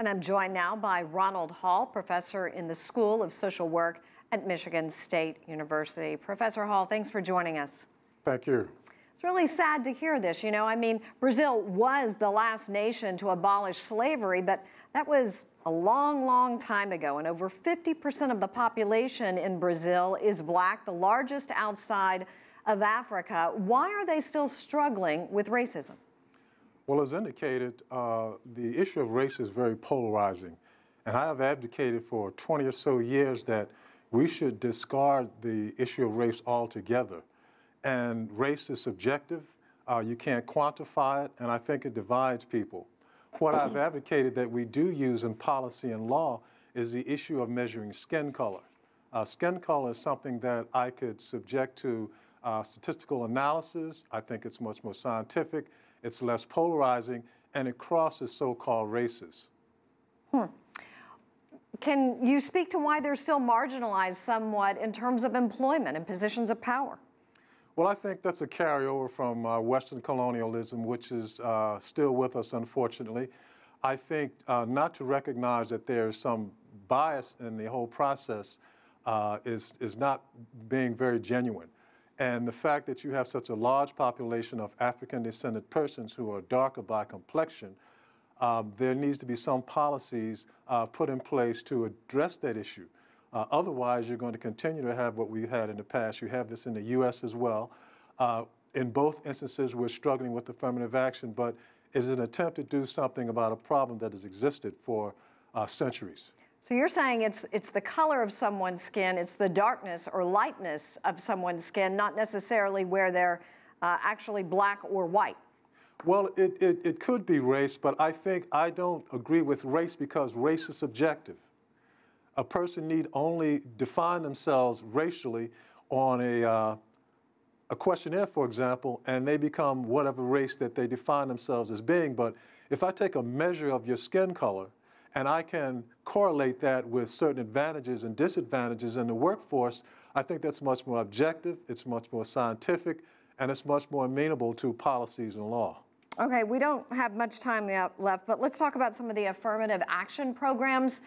And I'm joined now by Ronald Hall, professor in the School of Social Work at Michigan State University. Professor Hall, thanks for joining us. Thank you. It's really sad to hear this. Brazil was the last nation to abolish slavery, but that was a long, long time ago. And over 50% of the population in Brazil is Black, the largest outside of Africa. Why are they still struggling with racism? Well, as indicated, the issue of race is very polarizing. And I have advocated for 20 or so years that we should discard the issue of race altogether. And race is subjective. You can't quantify it, and I think it divides people. What I've advocated that we do use in policy and law is the issue of measuring skin color. Skin color is something that I could subject to statistical analysis. I think it's much more scientific. It's less polarizing, and it crosses so-called races. Can you speak to why they're still marginalized somewhat in terms of employment and positions of power? Well, I think that's a carryover from Western colonialism, which is still with us, unfortunately. I think not to recognize that there's some bias in the whole process is not being very genuine. And the fact that you have such a large population of African-descended persons who are darker by complexion, there needs to be some policies put in place to address that issue. Otherwise, you're going to continue to have what we've had in the past. You have this in the U.S. as well. In both instances, we're struggling with affirmative action, but it's an attempt to do something about a problem that has existed for centuries. So you're saying it's the color of someone's skin, it's the darkness or lightness of someone's skin, not necessarily where they're actually Black or white. Well, it could be race, but I don't agree with race because race is subjective. A person need only define themselves racially on a questionnaire, for example, and they become whatever race that they define themselves as being. But if I take a measure of your skin color, and I can correlate that with certain advantages and disadvantages in the workforce, I think that's much more objective, it's much more scientific, and it's much more amenable to policies and law. Okay, we don't have much time left, but let's talk about some of the affirmative action programs.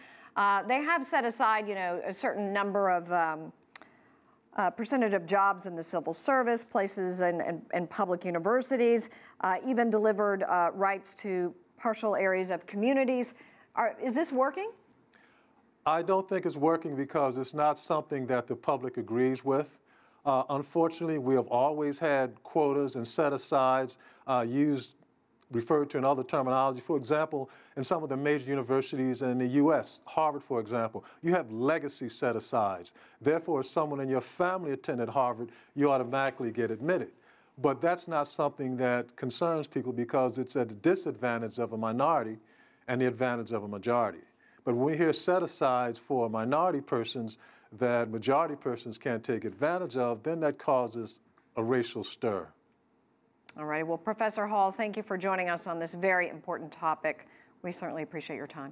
They have set aside, a certain number of percentage of jobs in the civil service, places in public universities, even delivered rights to partial areas of communities. Is this working? I don't think it's working because it's not something that the public agrees with. Unfortunately, we have always had quotas and set-asides referred to in other terminology. For example, in some of the major universities in the U.S., Harvard, for example, you have legacy set-asides. Therefore, if someone in your family attended Harvard, you automatically get admitted. But that's not something that concerns people because it's at the disadvantage of a minority and the advantage of a majority. But when we hear set-asides for minority persons that majority persons can't take advantage of, then that causes a racial stir. All right. Well, Professor Hall, thank you for joining us on this very important topic. We certainly appreciate your time.